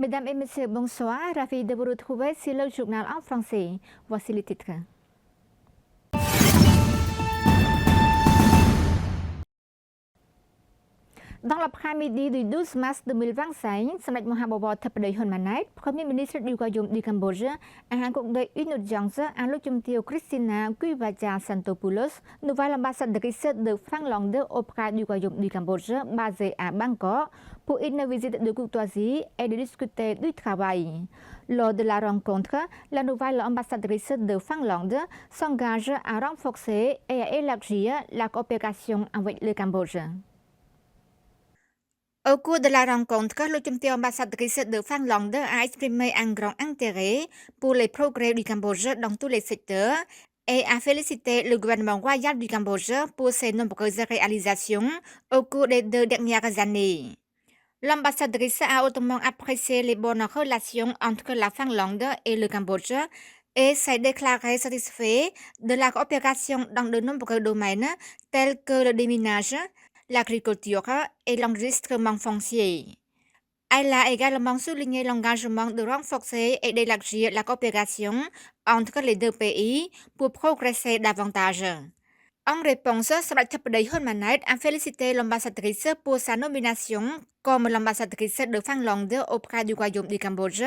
Mesdames et messieurs, bonsoir. Ravi de vous retrouver sur le journal en français. Voici les titres. Dans l'après-midi du 12 mars 2025, Samdech Mohamed Thepday Hun Manet, Premier ministre du Royaume du Cambodge, a rencontré une audience à l'Automtio Christina Guivaja Santopoulos, nouvelle ambassadrice de Finlande auprès du Royaume du Cambodge, basée à Bangkok, pour une visite de courtoisie et de discuter du travail. Lors de la rencontre, la nouvelle ambassadrice de Finlande s'engage à renforcer et à élargir la coopération avec le Cambodge. Au cours de la rencontre, l'ultime ambassadrice de Finlande a exprimé un grand intérêt pour les progrès du Cambodge dans tous les secteurs et a félicité le gouvernement royal du Cambodge pour ses nombreuses réalisations au cours des 2 dernières années. L'ambassadrice a hautement apprécié les bonnes relations entre la Finlande et le Cambodge et s'est déclarée satisfaite de la coopération dans de nombreux domaines tels que le déminage, l'agriculture et l'enregistrement foncier. Elle a également souligné l'engagement de renforcer et d'élargir la coopération entre les deux pays pour progresser davantage. En réponse, Samdech Thepday Hun Manet a félicité l'ambassadrice pour sa nomination comme l'ambassadrice de Finlande auprès du Royaume du Cambodge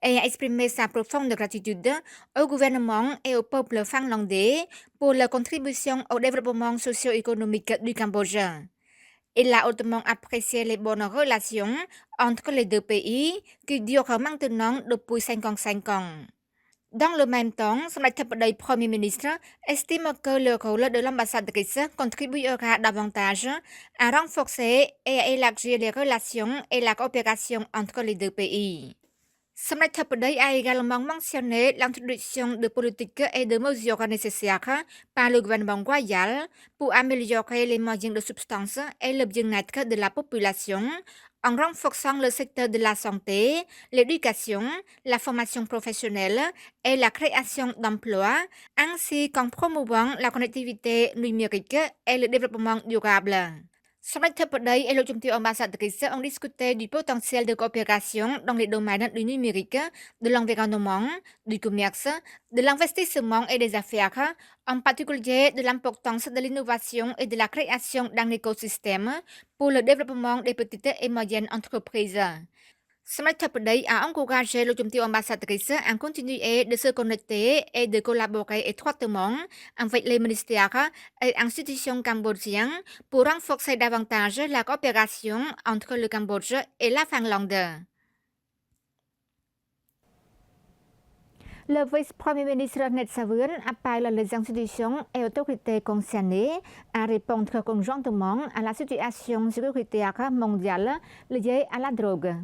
et a exprimé sa profonde gratitude au gouvernement et au peuple finlandais pour leur contribution au développement socio-économique du Cambodge. Il a hautement apprécié les bonnes relations entre les deux pays qui durent maintenant depuis 55 ans. Dans le même temps, Samdech Thepday Premier ministre estime que le rôle de l'ambassadrice contribuera davantage à renforcer et à élargir les relations et la coopération entre les deux pays. Samdech Thepday a également mentionné l'introduction de politiques et de mesures nécessaires par le gouvernement royal pour améliorer les moyens de substance et le bien-être de la population en renforçant le secteur de la santé, l'éducation, la formation professionnelle et la création d'emplois, ainsi qu'en promouvant la connectivité numérique et le développement durable. Samdech Thepday et l'ultime ambassadrice ont discuté du potentiel de coopération dans les domaines du numérique, de l'environnement, du commerce, de l'investissement et des affaires, en particulier de l'importance de l'innovation et de la création d'un écosystème pour le développement des petites et moyennes entreprises. Samdech Thepday a encouragé l'ultime ambassadrice à continuer de se connecter et de collaborer étroitement avec les ministères et institutions cambodgiennes pour renforcer davantage la coopération entre le Cambodge et la Finlande. Le vice-premier ministre Net Savươn appelle les institutions et autorités concernées à répondre conjointement à la situation sécuritaire mondiale liée à la drogue.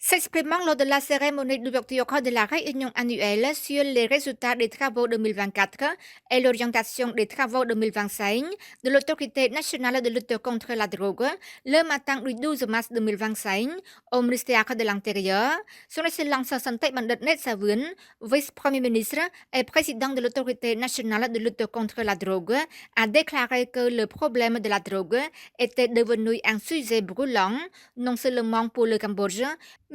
S'exprimant lors de la cérémonie d'ouverture de la réunion annuelle sur les résultats des travaux 2024 et l'orientation des travaux 2025 de l'Autorité nationale de lutte contre la drogue, le matin du 12 mars 2025, au ministère de l'Intérieur, Son Excellence Sontek Bandit Net Savươn, vice-premier ministre et président de l'Autorité nationale de lutte contre la drogue, a déclaré que le problème de la drogue était devenu un sujet brûlant, non seulement pour le Cambodge,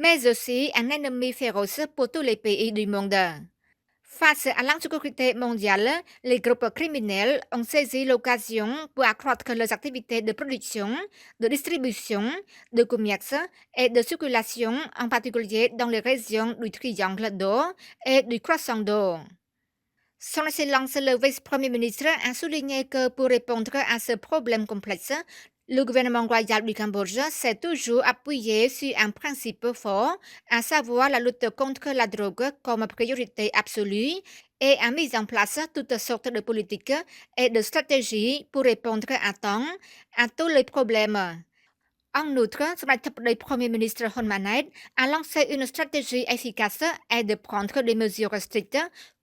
mais aussi un ennemi féroce pour tous les pays du monde. Face à l'insécurité mondiale, les groupes criminels ont saisi l'occasion pour accroître leurs activités de production, de distribution, de commerce et de circulation, en particulier dans les régions du Triangle d'Or et du Croissant d'Or. Son Excellence le vice-premier ministre a souligné que pour répondre à ce problème complexe, le gouvernement royal du Cambodge s'est toujours appuyé sur un principe fort, à savoir la lutte contre la drogue comme priorité absolue, et a mis en place toutes sortes de politiques et de stratégies pour répondre à temps à tous les problèmes. En outre, Samdech Thepday Premier ministre Hun Manet a lancé une stratégie efficace et de prendre des mesures strictes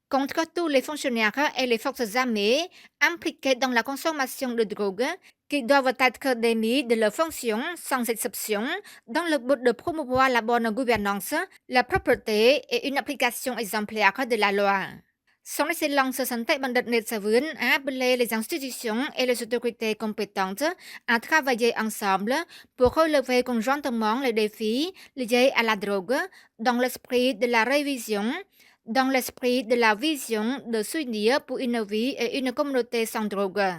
contre tous les fonctionnaires et les forces armées impliqués dans la consommation de drogue qui doivent être démis de leurs fonctions sans exception dans le but de promouvoir la bonne gouvernance, la propreté et une application exemplaire de la loi. Son Excellence Santé Bandit Netsavun a appelé les institutions et les autorités compétentes à travailler ensemble pour relever conjointement les défis liés à la drogue dans l'esprit de la révision, dans l'esprit de la vision de s'unir pour une vie et une communauté sans drogue.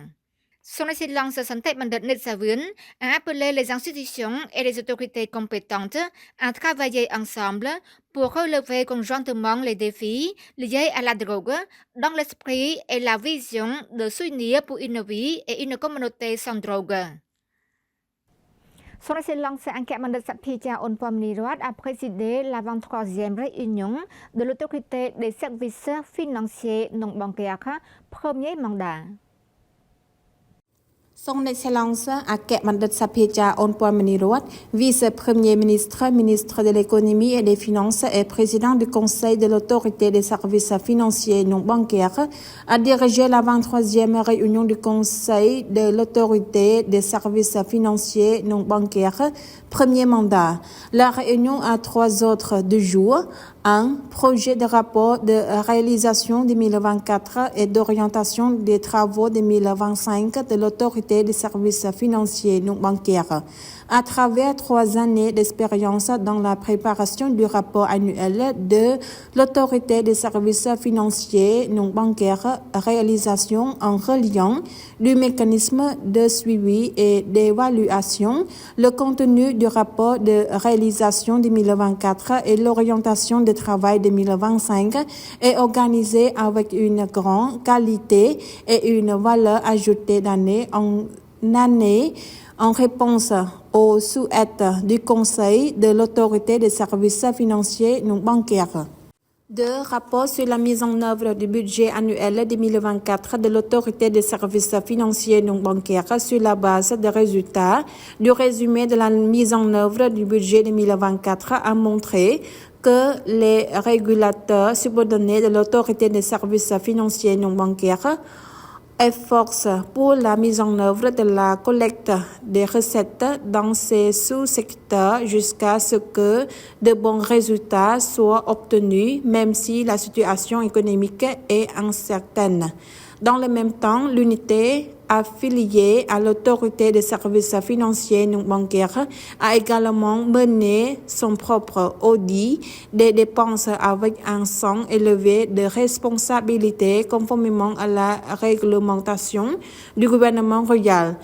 Son Excellence Santé Bandit Netsavun a appelé les institutions et les autorités compétentes à travailler ensemble pour relever conjointement les défis liés à la drogue dans l'esprit et la vision de s'unir pour une vie et une communauté sans drogue. Son Excellence Ankemandit Sapija Onpomnirat a présidé la 23e réunion de l'autorité des services financiers non bancaires, premier mandat. Son Excellence Ankemandit Sapija Onpomnirat, vice-premier ministre, ministre de l'économie et des finances et président du conseil de l'autorité des services financiers non bancaires, a dirigé la 23e réunion du conseil de l'autorité des services financiers non bancaires, premier mandat. La réunion a 3 autres du jour. 1. Projet de rapport de réalisation 2024 et d'orientation des travaux 2025 de l'autorité des services financiers non bancaires. À travers 3 années d'expérience dans la préparation du rapport annuel de l'autorité des services financiers non bancaires, réalisation en reliant du mécanisme de suivi et d'évaluation, le contenu du rapport de réalisation 2024 et l'orientation de travail 2025 est organisé avec une grande qualité et une valeur ajoutée d'année en année en réponse aux souhaits du Conseil de l'autorité des services financiers non bancaires. 2. Rapport sur la mise en œuvre du budget annuel 2024 de l'autorité des services financiers non bancaires sur la base des résultats du résumé de la mise en œuvre du budget 2024 a montré que les régulateurs subordonnés de l'autorité des services financiers non bancaires efforcent pour la mise en œuvre de la collecte des recettes dans ces sous-secteurs jusqu'à ce que de bons résultats soient obtenus, même si la situation économique est incertaine. Dans le même temps, l'unité affiliée à l'autorité des services financiers non bancaires a également mené son propre audit des dépenses avec un sens élevé de responsabilité conformément à la réglementation du gouvernement royal.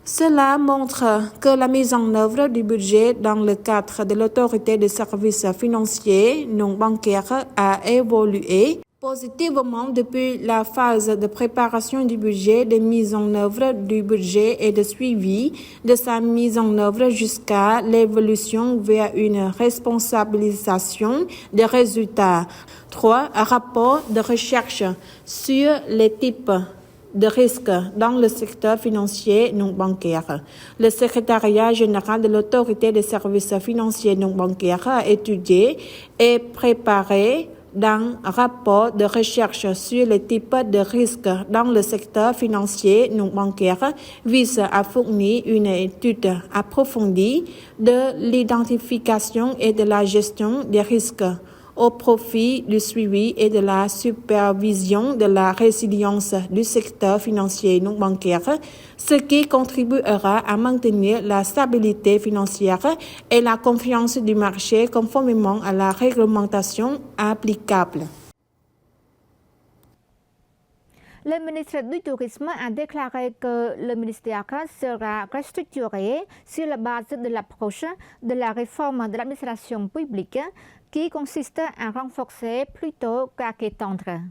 Cela montre que la mise en œuvre du budget dans le cadre de l'autorité des services financiers non bancaires a évolué positivement depuis la phase de préparation du budget, de mise en œuvre du budget et de suivi de sa mise en œuvre jusqu'à l'évolution vers une responsabilisation des résultats. 3. Un rapport de recherche sur les types de risques dans le secteur financier non bancaire. Le secrétariat général de l'autorité des services financiers non bancaires a étudié et préparé d'un rapport de recherche sur les types de risques dans le secteur financier non bancaire vise à fournir une étude approfondie de l'identification et de la gestion des risques au profit du suivi et de la supervision de la résilience du secteur financier non bancaire, ce qui contribuera à maintenir la stabilité financière et la confiance du marché conformément à la réglementation applicable. Le ministre du Tourisme a déclaré que le ministère sera restructuré sur la base de l'approche de la réforme de l'administration publique qui consiste à renforcer plutôt qu'à étendre.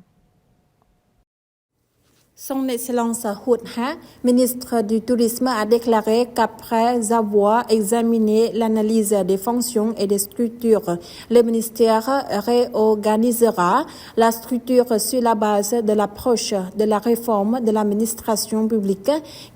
Son Excellence Hut Ha, ministre du Tourisme, a déclaré qu'après avoir examiné l'analyse des fonctions et des structures, le ministère réorganisera la structure sur la base de l'approche de la réforme de l'administration publique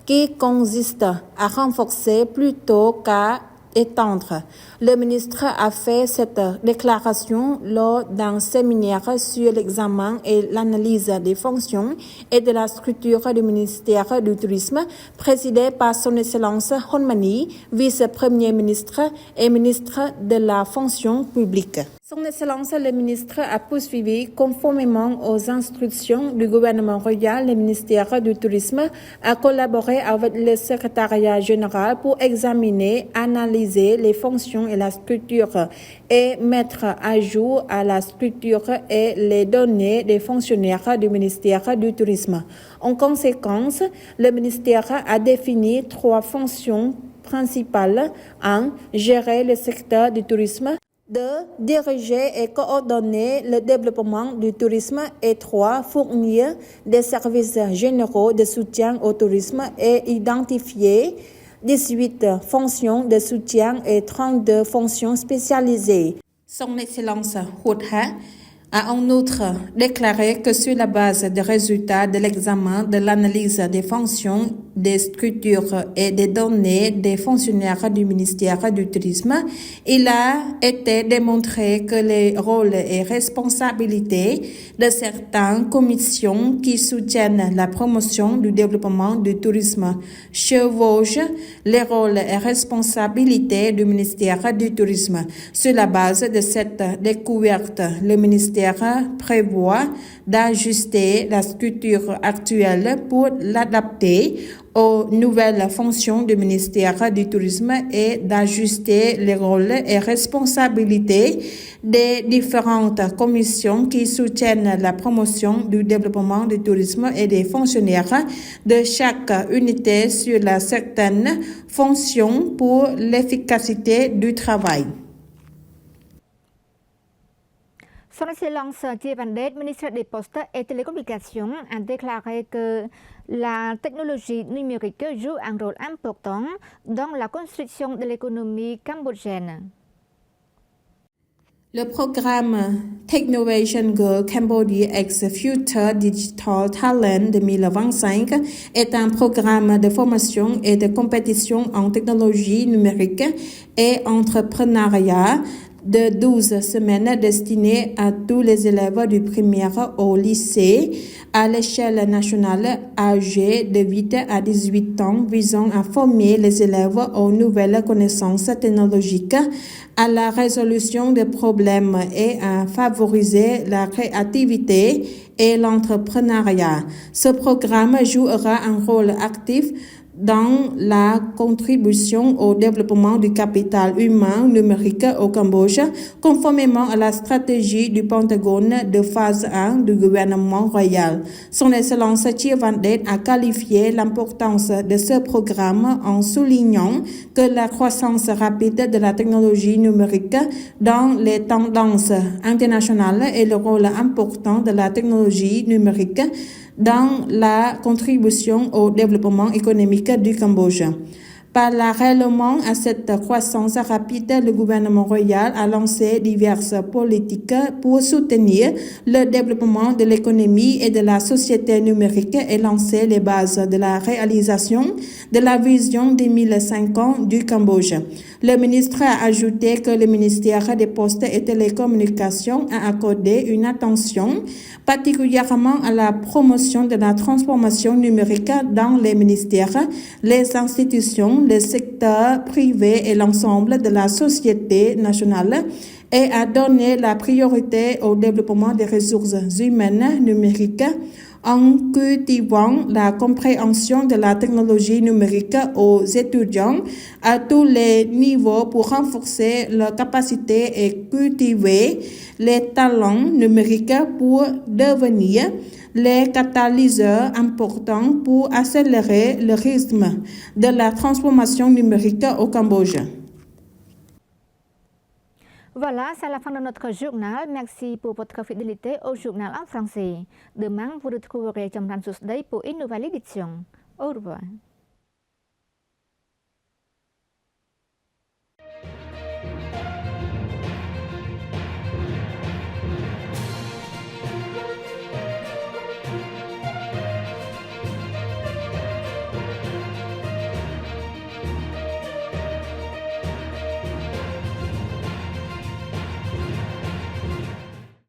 qui consiste à renforcer plutôt qu'à étendre. Le ministre a fait cette déclaration lors d'un séminaire sur l'examen et l'analyse des fonctions et de la structure du ministère du Tourisme, présidé par Son Excellence Honmani, vice-premier ministre et ministre de la fonction publique. Son Excellence le ministre a poursuivi, conformément aux instructions du gouvernement royal, le ministère du Tourisme a collaboré avec le secrétariat général pour examiner, analyser les fonctions et la structure et mettre à jour à la structure et les données des fonctionnaires du ministère du Tourisme. En conséquence, le ministère a défini 3 fonctions principales. 1. Gérer le secteur du tourisme. 2. Diriger et coordonner le développement du tourisme. Et 3. Fournir des services généraux de soutien au tourisme et identifier 18 fonctions de soutien et 32 fonctions spécialisées. Son Excellence Houha a en outre déclaré que sur la base des résultats de l'examen de l'analyse des fonctions, des structures et des données des fonctionnaires du ministère du Tourisme, il a été démontré que les rôles et responsabilités de certaines commissions qui soutiennent la promotion du développement du tourisme chevauchent les rôles et responsabilités du ministère du Tourisme. Sur la base de cette découverte, le ministère prévoit d'ajuster la structure actuelle pour l'adapter aux nouvelles fonctions du ministère du Tourisme et d'ajuster les rôles et responsabilités des différentes commissions qui soutiennent la promotion du développement du tourisme et des fonctionnaires de chaque unité sur la certaine fonction pour l'efficacité du travail. Son Excellence Thierry Van-Dijk, ministre des Postes et Télécommunications, a déclaré que la technologie numérique joue un rôle important dans la construction de l'économie cambodgienne. Le programme Technovation Girl Cambodia X Future Digital Talent 2025 est un programme de formation et de compétition en technologie numérique et entrepreneuriat de 12 semaines destinées à tous les élèves du primaire au lycée à l'échelle nationale âgés de 8 à 18 ans visant à former les élèves aux nouvelles connaissances technologiques, à la résolution des problèmes et à favoriser la créativité et l'entrepreneuriat. Ce programme jouera un rôle actif dans la contribution au développement du capital humain numérique au Cambodge, conformément à la stratégie du Pentagone de phase 1 du gouvernement royal. Son Excellence Thierry Van-Dijk a qualifié l'importance de ce programme en soulignant que la croissance rapide de la technologie numérique dans les tendances internationales et le rôle important de la technologie numérique dans la contribution au développement économique du Cambodge. Parallèlement à cette croissance rapide, le gouvernement royal a lancé diverses politiques pour soutenir le développement de l'économie et de la société numérique et lancer les bases de la réalisation de la vision 2050 du Cambodge. Le ministre a ajouté que le ministère des Postes et Télécommunications a accordé une attention particulièrement à la promotion de la transformation numérique dans les ministères, les institutions, le secteur privé et l'ensemble de la société nationale et a donné la priorité au développement des ressources humaines numériques en cultivant la compréhension de la technologie numérique aux étudiants à tous les niveaux pour renforcer leur capacité et cultiver les talents numériques pour devenir les catalyseurs importants pour accélérer le rythme de la transformation numérique au Cambodge. Voilà, c'est la fin de notre journal. Merci pour votre fidélité au journal en français. Demain, vous retrouverez Chamran Sousday pour une nouvelle édition. Au revoir.